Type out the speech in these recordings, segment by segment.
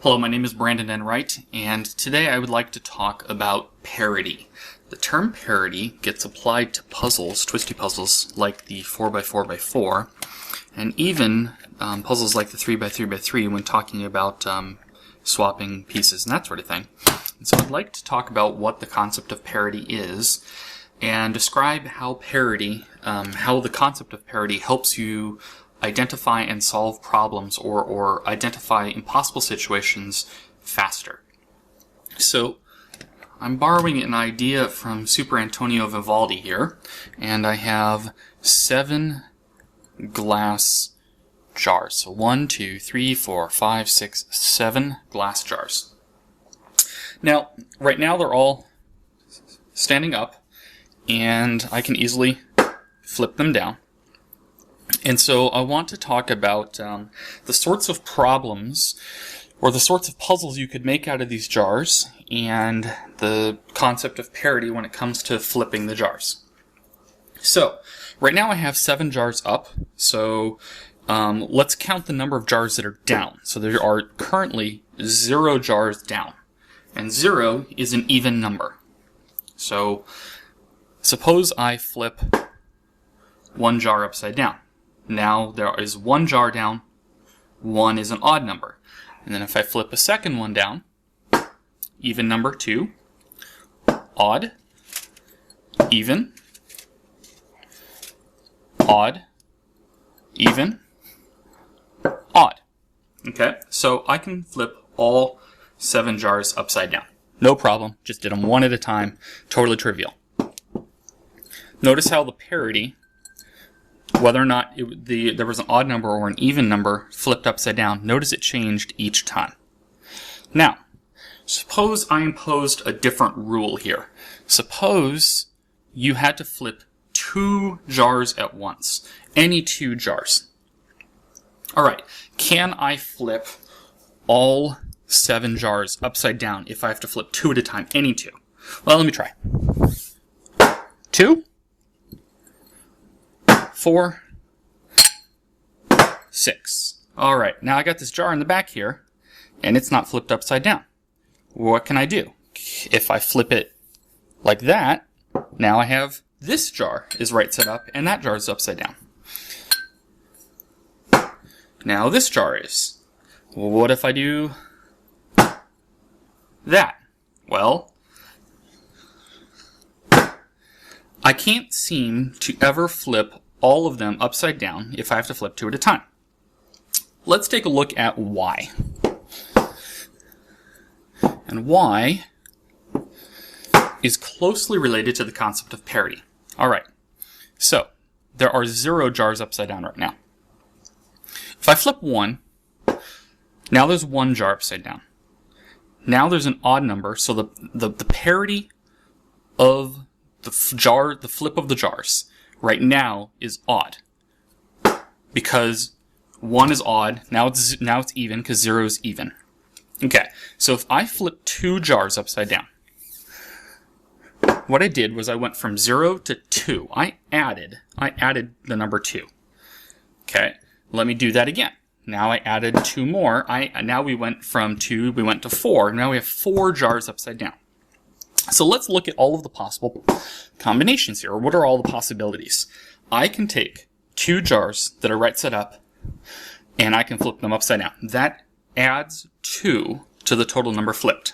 Hello, my name is Brandon Enright, and today I would like to talk about parity. The term parity gets applied to puzzles, twisty puzzles, like the 4x4x4, and even puzzles like the 3x3x3 when talking about swapping pieces and that sort of thing. And so I'd like to talk about what the concept of parity is, and describe how parity, how the concept of parity helps you identify and solve problems or identify impossible situations faster. So I'm borrowing an idea from Super Antonio Vivaldi here, and I have 7 glass jars. So 1, 2, 3, 4, 5, 6, 7 glass jars. Now, right now they're all standing up, and I can easily flip them down. And so I want to talk about the sorts of problems or the sorts of puzzles you could make out of these jars and the concept of parity when it comes to flipping the jars. So right now I have 7 jars up, so let's count the number of jars that are down. So there are currently 0 jars down, and 0 is an even number. So suppose I flip 1 jar upside down. Now there is 1 jar down, 1 is an odd number. And then if I flip a second one down, even number 2, odd, even, odd, even, odd. Okay, so I can flip all 7 jars upside down. No problem, just did them one at a time, totally trivial. Notice how the parity, whether or not there was an odd number or an even number flipped upside down, notice it changed each time. Now, suppose I imposed a different rule here. Suppose you had to flip 2 jars at once. Any 2 jars. Alright, can I flip all 7 jars upside down if I have to flip 2 at a time? Any 2. Well, let me try. 2. 4, 6. Alright, now I got this jar in the back here, and it's not flipped upside down. What can I do? If I flip it like that, now I have this jar is right side up, and that jar is upside down. Now this jar is. Well, what if I do that? Well, I can't seem to ever flip all of them upside down if I have to flip 2 at a time. Let's take a look at why. And why is closely related to the concept of parity. Alright, so there are 0 jars upside down right now. If I flip 1, now there's 1 jar upside down. Now there's an odd number, so the parity of the flip of the jars right now is odd, because 1 is odd, now it's even because 0 is even. Okay, so if I flip 2 jars upside down, what I did was I went from 0 to 2. I added the number 2. Okay, let me do that again. Now I added 2 more. Now we went from 2, we went to 4. Now we have 4 jars upside down. So let's look at all of the possible combinations here. What are all the possibilities? I can take 2 jars that are right side up, and I can flip them upside down. That adds 2 to the total number flipped.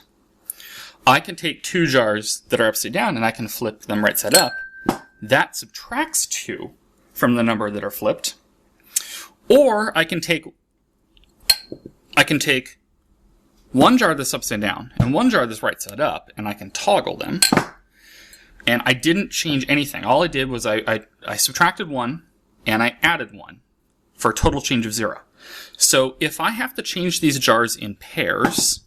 I can take 2 jars that are upside down, and I can flip them right side up. That subtracts 2 from the number that are flipped. Or I can take 1 jar that's upside down and 1 jar that's right side up, and I can toggle them. And I didn't change anything. All I did was I subtracted 1 and I added 1 for a total change of 0. So if I have to change these jars in pairs,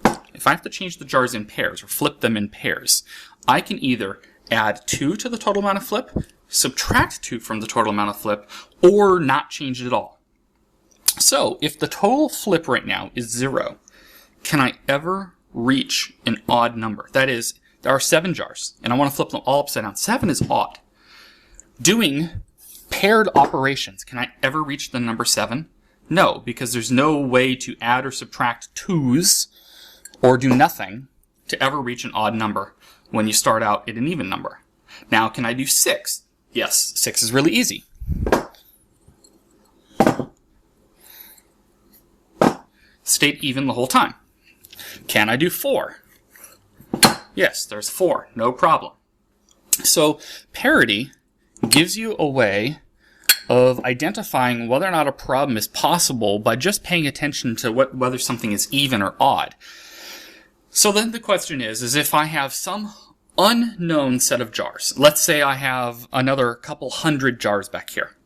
or flip them in pairs, I can either add 2 to the total amount of flip, subtract 2 from the total amount of flip, or not change it at all. So, if the total flip right now is 0, can I ever reach an odd number? That is, there are 7 jars, and I want to flip them all upside down. 7 is odd. Doing paired operations, can I ever reach the number 7? No, because there's no way to add or subtract 2's or do nothing to ever reach an odd number when you start out at an even number. Now, can I do 6? Yes, 6 is really easy. Stayed even the whole time. Can I do 4? Yes, there's 4, no problem. So parity gives you a way of identifying whether or not a problem is possible by just paying attention to whether something is even or odd. So then the question is if I have some unknown set of jars, let's say I have another couple hundred jars back here,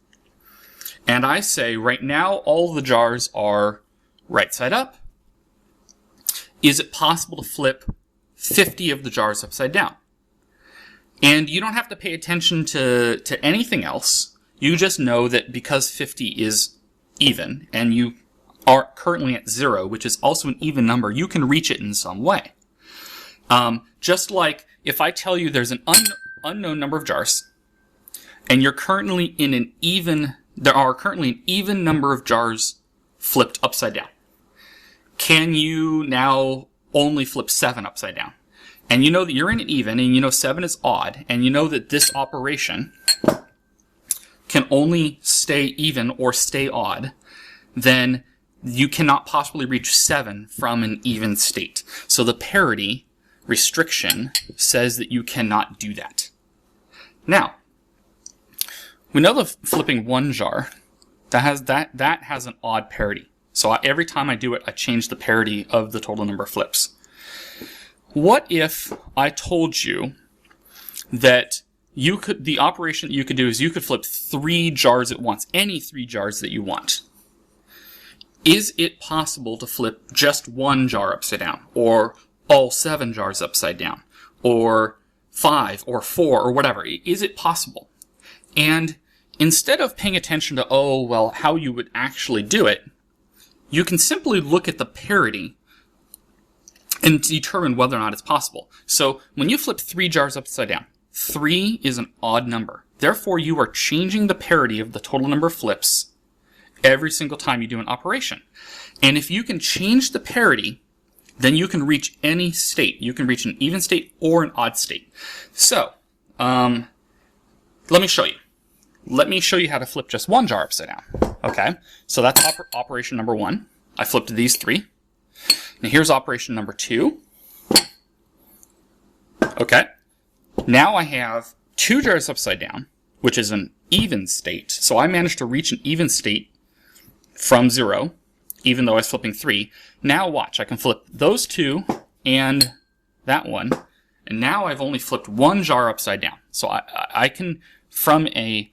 and I say right now all the jars are right side up, is it possible to flip 50 of the jars upside down? And you don't have to pay attention to anything else. You just know that because 50 is even, and you are currently at 0, which is also an even number, you can reach it in some way. Just like if I tell you there's an unknown number of jars, and you're currently in an even, there are currently an even number of jars flipped upside down. Can you now only flip 7 upside down? And you know that you're in an even, and you know 7 is odd, and you know that this operation can only stay even or stay odd, then you cannot possibly reach 7 from an even state. So the parity restriction says that you cannot do that. Now, we know that flipping 1 jar, that has an odd parity. So every time I do it, I change the parity of the total number of flips. What if I told you that the operation that you could do is you could flip 3 jars at once, any 3 jars that you want? Is it possible to flip just 1 jar upside down, or all 7 jars upside down, or 5, or 4, or whatever? Is it possible? And instead of paying attention to, oh, well, how you would actually do it, you can simply look at the parity and determine whether or not it's possible. So when you flip 3 jars upside down, 3 is an odd number. Therefore, you are changing the parity of the total number of flips every single time you do an operation. And if you can change the parity, then you can reach any state. You can reach an even state or an odd state. So, let me show you. Let me show you how to flip just 1 jar upside down. Okay, so that's operation number 1. I flipped these 3. Now here's operation number 2. Okay, now I have 2 jars upside down, which is an even state. So I managed to reach an even state from 0, even though I was flipping 3. Now watch, I can flip those 2 and that one, and now I've only flipped 1 jar upside down. So I can, from a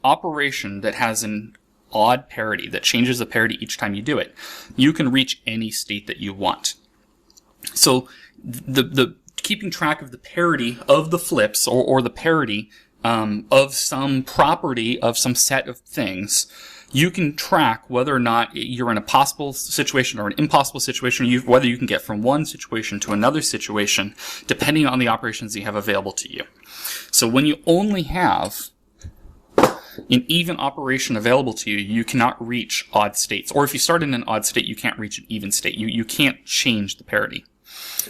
operation that has an odd parity, that changes the parity each time you do it, you can reach any state that you want. So the keeping track of the parity of the flips, or the parity of some property of some set of things, you can track whether or not you're in a possible situation or an impossible situation, whether you can get from one situation to another situation, depending on the operations you have available to you. So when you only have an even operation available to you, you cannot reach odd states. Or if you start in an odd state, you can't reach an even state. You can't change the parity.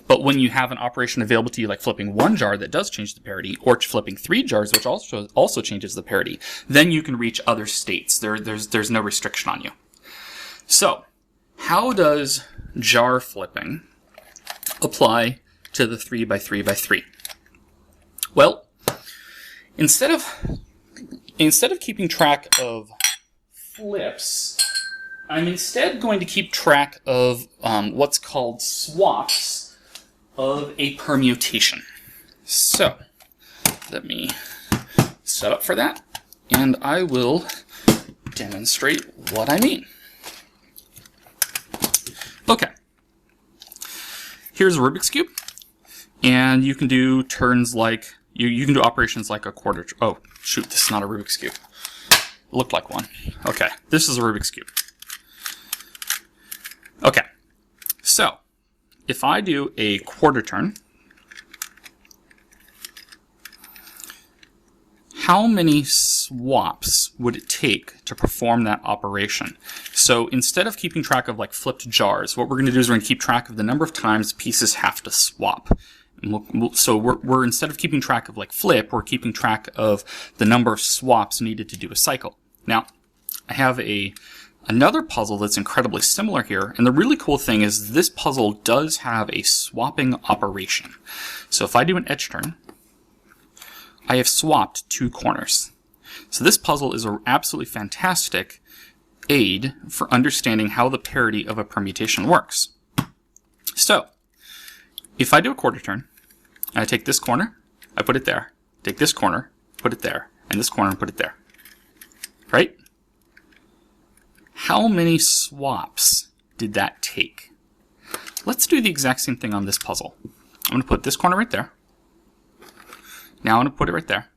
But when you have an operation available to you, like flipping 1 jar that does change the parity, or flipping 3 jars, which also changes the parity, then you can reach other states. There's no restriction on you. So, how does jar flipping apply to the 3 by 3 by 3? Well, instead of keeping track of flips, I'm instead going to keep track of what's called swaps of a permutation. So, let me set up for that, and I will demonstrate what I mean. Okay. Here's a Rubik's Cube, and you can do turns like, you can do operations like a quarter. Oh, shoot, this is not a Rubik's Cube. It looked like one. Okay, this is a Rubik's Cube. Okay, so if I do a quarter turn, how many swaps would it take to perform that operation? So instead of keeping track of like flipped jars, what we're going to do is we're going to keep track of the number of times pieces have to swap. So we're instead of keeping track of like flip, we're keeping track of the number of swaps needed to do a cycle. Now, I have another puzzle that's incredibly similar here, and the really cool thing is this puzzle does have a swapping operation. So if I do an edge turn, I have swapped 2 corners. So this puzzle is an absolutely fantastic aid for understanding how the parity of a permutation works. So, if I do a quarter turn, I take this corner, I put it there, take this corner, put it there, and this corner, and put it there. Right? How many swaps did that take? Let's do the exact same thing on this puzzle. I'm going to put this corner right there. Now I'm going to put it right there.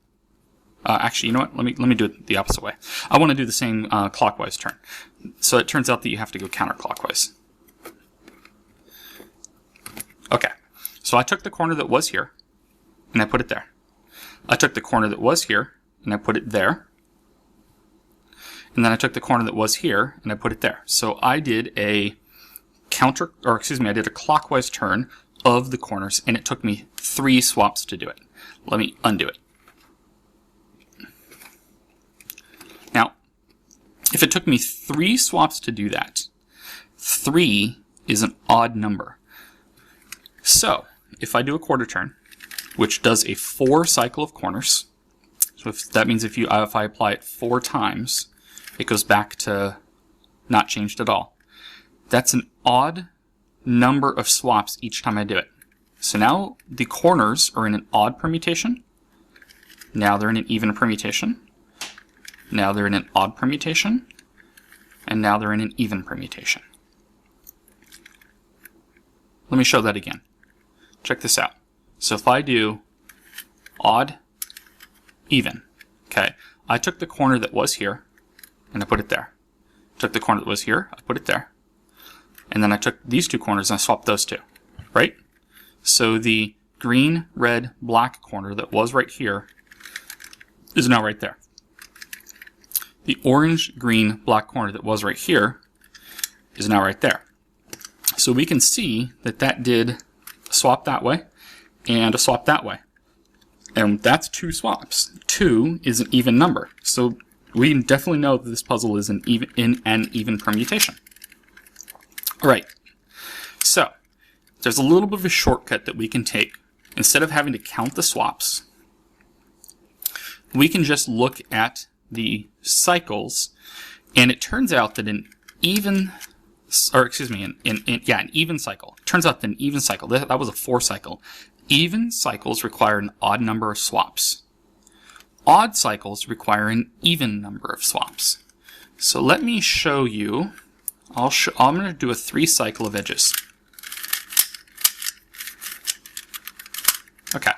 Actually, you know what? Let me do it the opposite way. I want to do the same clockwise turn. So it turns out that you have to go counterclockwise. Okay. So I took the corner that was here, and I put it there. I took the corner that was here, and I put it there. And then I took the corner that was here, and I put it there. So I did a I did a clockwise turn of the corners, and it took me 3 swaps to do it. Let me undo it. Now, if it took me 3 swaps to do that, 3 is an odd number. So, if I do a quarter turn, which does a 4 cycle of corners, so that means if I apply it 4 times, it goes back to not changed at all. That's an odd number of swaps each time I do it. So now the corners are in an odd permutation. Now they're in an even permutation. Now they're in an odd permutation. And now they're in an even permutation. Let me show that again. Check this out. So if I do odd, even, okay, I took the corner that was here and I put it there. Took the corner that was here, I put it there. And then I took these 2 corners and I swapped those 2, right? So the green, red, black corner that was right here is now right there. The orange, green, black corner that was right here is now right there. So we can see that that did a swap that way and a swap that way. And that's 2 swaps. 2 is an even number. So we definitely know that this puzzle is in an even permutation. All right. So there's a little bit of a shortcut that we can take. Instead of having to count the swaps, we can just look at the cycles, and it turns out that an even cycle. Turns out that an even cycle, that was a 4 cycle. Even cycles require an odd number of swaps. Odd cycles require an even number of swaps. So let me show you. I'm going to do a 3 cycle of edges. Okay.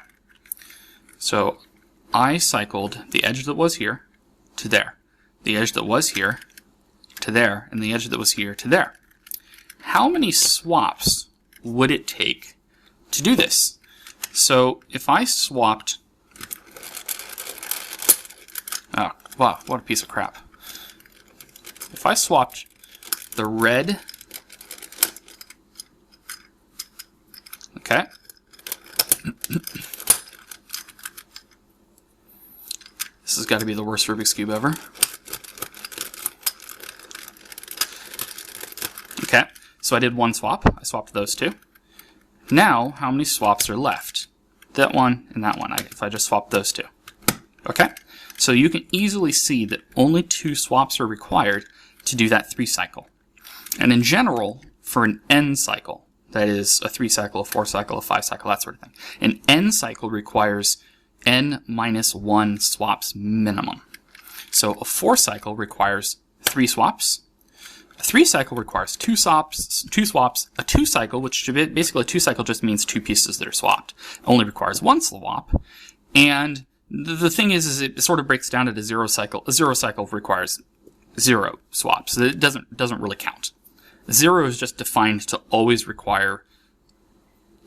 So I cycled the edge that was here to there, the edge that was here to there, and the edge that was here to there. How many swaps would it take to do this? So if I swapped, oh wow, what a piece of crap. If I swapped the red, okay, this has got to be the worst Rubik's Cube ever. Okay, so I did 1 swap. I swapped those 2. Now, how many swaps are left? That one and that one, if I just swap those 2. Okay, so you can easily see that only 2 swaps are required to do that 3 cycle. And in general, for an n cycle, that is a 3 cycle, a 4 cycle, a 5 cycle, that sort of thing, an n cycle requires n minus 1 swaps minimum. So a 4 cycle requires 3 swaps. A 3 cycle requires 2 swaps. A 2 cycle, which basically a 2 cycle just means 2 pieces that are swapped, only requires 1 swap. And the thing is it sort of breaks down at a 0 cycle. A 0 cycle requires 0 swaps. It doesn't really count. 0 is just defined to always require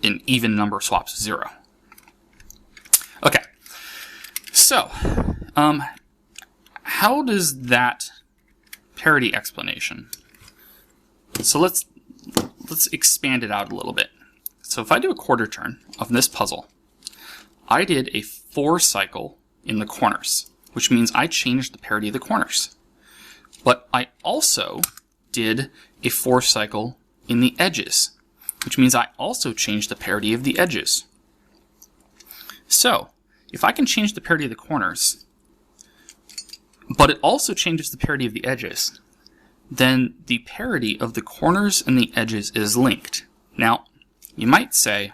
an even number of swaps, 0. Okay, so how does that parity explanation? So let's expand it out a little bit. So if I do a quarter turn of this puzzle, I did a 4 cycle in the corners, which means I changed the parity of the corners. But I also did a 4 cycle in the edges, which means I also changed the parity of the edges. So if I can change the parity of the corners, but it also changes the parity of the edges, then the parity of the corners and the edges is linked. Now, you might say,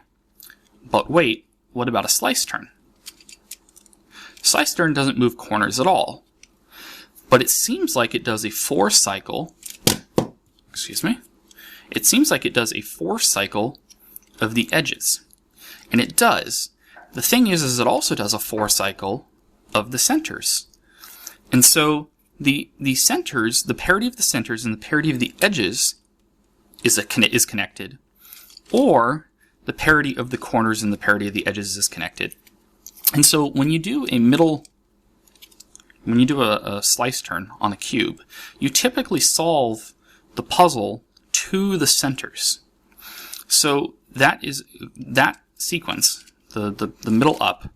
but wait, what about a slice turn? Slice turn doesn't move corners at all, but it seems like it does a 4 cycle, it seems like it does a 4 cycle of the edges. And it does. The thing is it also does a 4 cycle of the centers. And so the centers, the parity of the centers and the parity of the edges is connected, or the parity of the corners and the parity of the edges is connected. And so when you do a slice turn on a cube, you typically solve the puzzle to the centers. So that sequence, the middle up,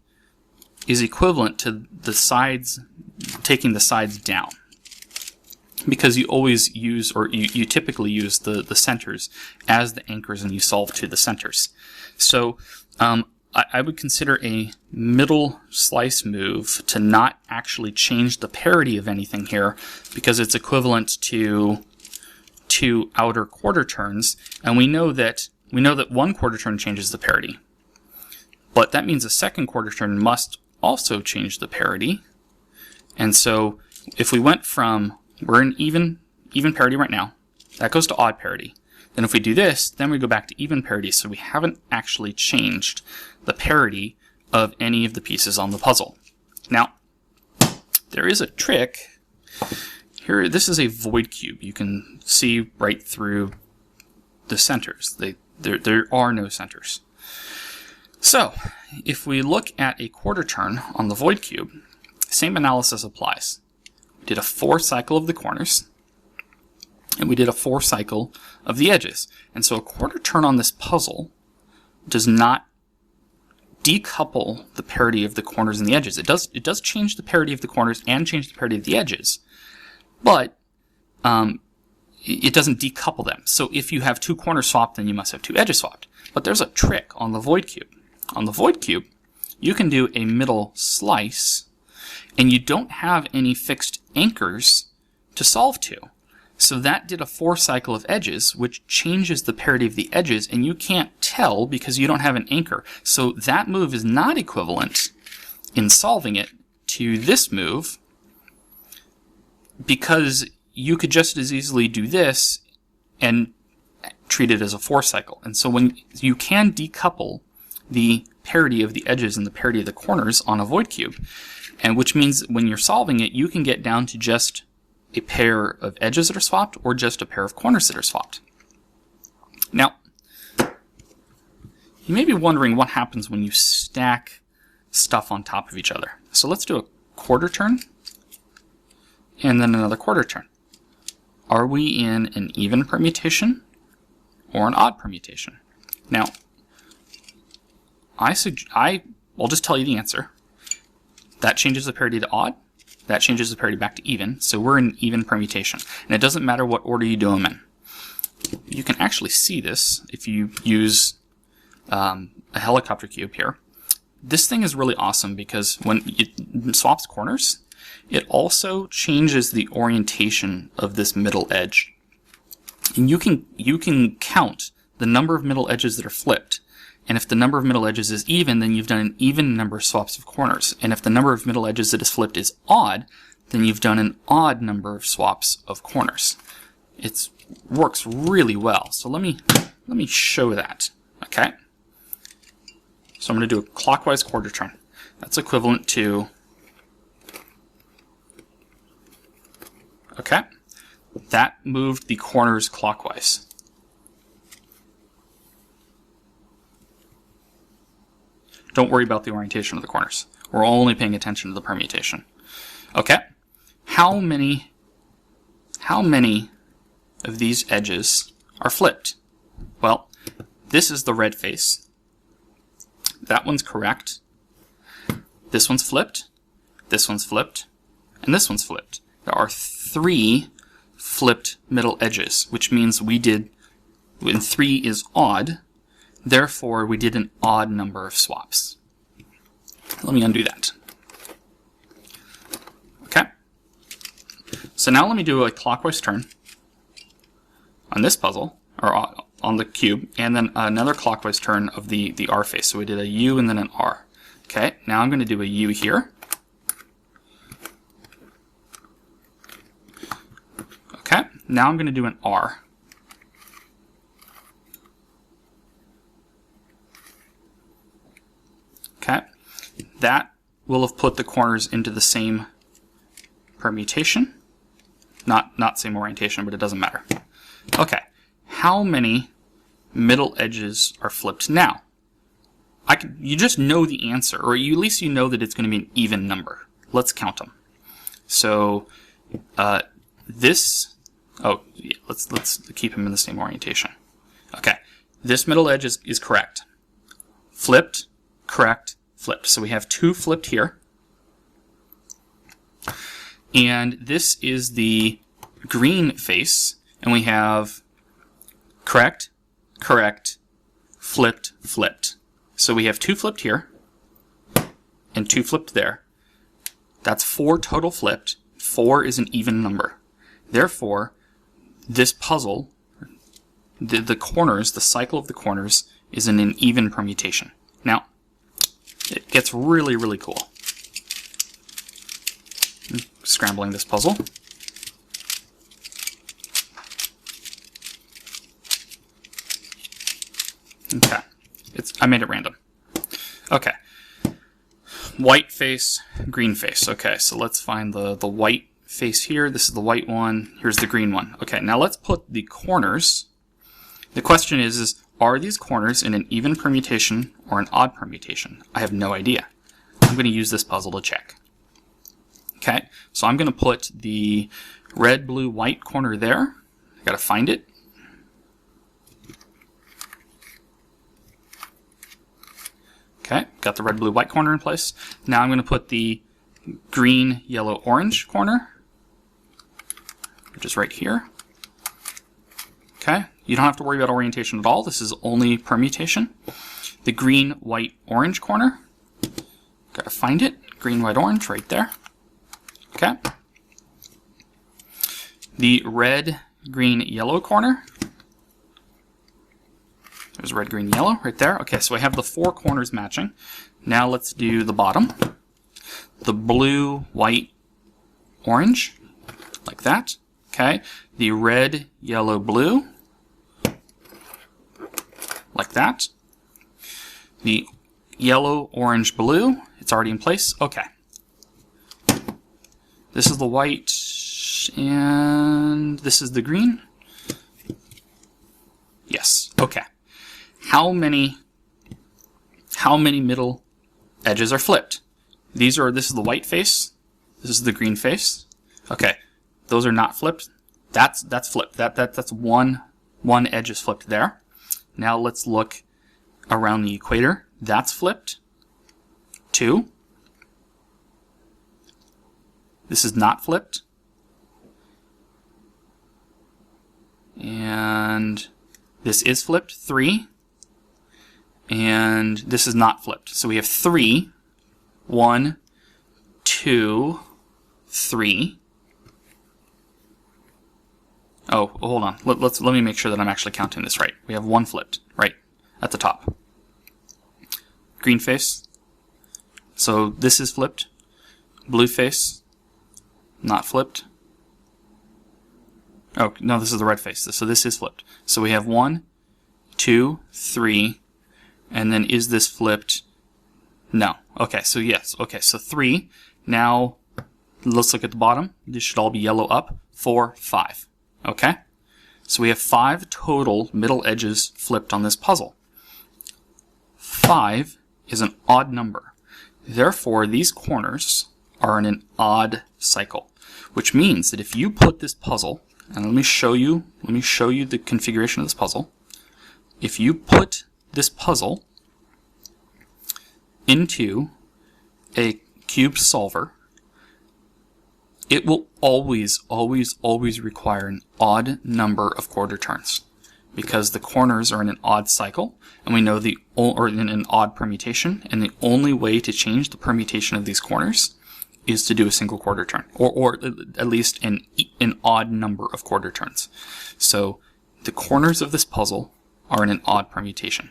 is equivalent to the sides, taking the sides down. Because you always use, or you typically use the centers as the anchors and you solve to the centers. So I would consider a middle slice move to not actually change the parity of anything here, because it's equivalent to 2 outer quarter turns, and we know that 1 quarter turn changes the parity. But that means a second quarter turn must also change the parity. And so if we went from, we're in even parity right now, that goes to odd parity. Then if we do this, then we go back to even parity, so we haven't actually changed the parity of any of the pieces on the puzzle. Now, there is a trick. Here, this is a void cube. You can see right through the centers. There are no centers. So, if we look at a quarter turn on the void cube, same analysis applies. We did a 4 cycle of the corners, and we did a 4 cycle of the edges. And so a quarter turn on this puzzle does not decouple the parity of the corners and the edges. It does change the parity of the corners and change the parity of the edges, but it doesn't decouple them. So if you have 2 corners swapped, then you must have 2 edges swapped. But there's a trick on the void cube. On the void cube, you can do a middle slice, and you don't have any fixed anchors to solve to. So that did a 4 cycle of edges, which changes the parity of the edges, and you can't tell because you don't have an anchor. So that move is not equivalent in solving it to this move, because you could just as easily do this and treat it as a 4 cycle. And so when you can decouple the parity of the edges and the parity of the corners on a void cube, and which means when you're solving it, you can get down to just a pair of edges that are swapped or just a pair of corners that are swapped. Now, you may be wondering what happens when you stack stuff on top of each other. So let's do a quarter turn and then another quarter turn. Are we in an even permutation or an odd permutation? Now, I'll just tell you the answer. That changes the parity to odd. That changes the parity back to even. So we're in even permutation. And it doesn't matter what order you do them in. You can actually see this if you use a helicopter cube here. This thing is really awesome because when it swaps corners, it also changes the orientation of this middle edge. And you can count the number of middle edges that are flipped. And if the number of middle edges is even, then you've done an even number of swaps of corners. And if the number of middle edges that is flipped is odd, then you've done an odd number of swaps of corners. It works really well. So let me show that. Okay. So I'm going to do a clockwise quarter turn. That's equivalent to, okay, that moved the corners clockwise. Don't worry about the orientation of the corners. We're only paying attention to the permutation. Okay. how many of these edges are flipped? Well, this is the red face. That one's correct. This one's flipped, and this one's flipped. There are 3 flipped middle edges, which means we did, when 3 is odd, therefore we did an odd number of swaps. Let me undo that. Okay. So now let me do a clockwise turn on this puzzle, or on the cube, and then another clockwise turn of the R face. So we did a U and then an R. Okay, now I'm going to do a U here. Okay, now I'm going to do an R. Okay, that will have put the corners into the same permutation. Not same orientation, but it doesn't matter. Okay, how many middle edges are flipped now? You just know the answer, or at least you know that it's going to be an even number. Let's count them. So this, oh yeah, let's keep them in the same orientation. Okay, this middle edge is correct. Flipped, correct, flipped. So we have 2 flipped here. And this is the green face, and we have correct, correct, flipped, flipped. So we have 2 flipped here, and 2 flipped there. That's 4 total flipped. 4 is an even number. Therefore, this puzzle, the corners, the cycle of the corners, is in an even permutation. Now, it gets really, really cool. I'm scrambling this puzzle. Okay. I made it random. Okay. White face, green face. Okay, so let's find the white face here. This is the white one. Here's the green one. Okay, now let's put the corners. The question is are these corners in an even permutation or an odd permutation? I have no idea. I'm going to use this puzzle to check. Okay, so I'm going to put the red, blue, white corner there. I got to find it. Okay, got the red, blue, white corner in place. Now I'm going to put the green, yellow, orange corner, which is right here. Okay, you don't have to worry about orientation at all. This is only permutation. The green, white, orange corner. Got to find it. Green, white, orange, right there. Okay. The red, green, yellow corner. There's red, green, yellow right there. Okay, so I have the 4 corners matching. Now let's do the bottom. The blue, white, orange, like that. Okay, the red, yellow, blue, like that. The yellow, orange, blue, it's already in place. Okay. This is the white, and this is the green. Yes, okay. How many middle edges are flipped? This is the white face. This is the green face. Okay, those are not flipped. That's flipped. That's one edge is flipped there. Now let's look around the equator. That's flipped. 2. This is not flipped. And this is flipped. 3. And this is not flipped. So we have 3. 1, 2, 3. Oh, hold on. Let me make sure that I'm actually counting this right. We have 1 flipped, right at the top. Green face. So this is flipped. Blue face. Not flipped. Oh, no, this is the red face. So this is flipped. So we have 1, 2, 3, and then is this flipped? No. Okay, so yes. Okay, so 3. Now, let's look at the bottom. This should all be yellow up. 4, 5. Okay? So we have 5 total middle edges flipped on this puzzle. 5 is an odd number. Therefore, these corners are in an odd cycle. which means that if you put this puzzle, and let me show you the configuration of this puzzle. If you put this puzzle into a cube solver, it will always require an odd number of quarter turns, because the corners are in an odd cycle, and we know or in an odd permutation, and the only way to change the permutation of these corners is to do a single quarter turn, or at least an odd number of quarter turns. So the corners of this puzzle are in an odd permutation.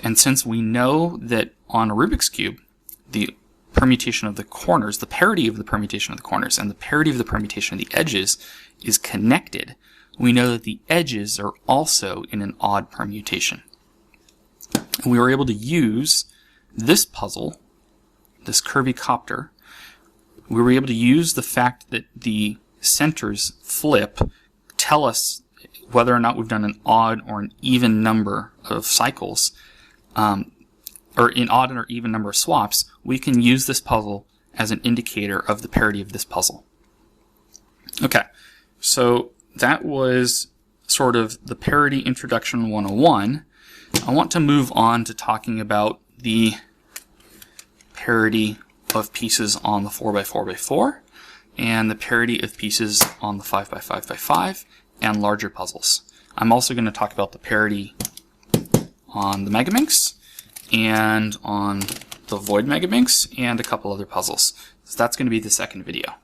And since we know that on a Rubik's Cube, the permutation of the corners, the parity of the permutation of the corners, and the parity of the permutation of the edges is connected, we know that the edges are also in an odd permutation. And we were able to use this puzzle, this curvy copter, we were able to use the fact that the centers flip, tell us whether or not we've done an odd or an even number of cycles, or an odd or even number of swaps. We can use this puzzle as an indicator of the parity of this puzzle. Okay, so that was sort of the Parity Introduction 101. I want to move on to talking about the parity of pieces on the 4x4x4 and the parity of pieces on the 5x5x5 and larger puzzles. I'm also going to talk about the parity on the Megaminx and on the Void Megaminx and a couple other puzzles. So that's going to be the second video.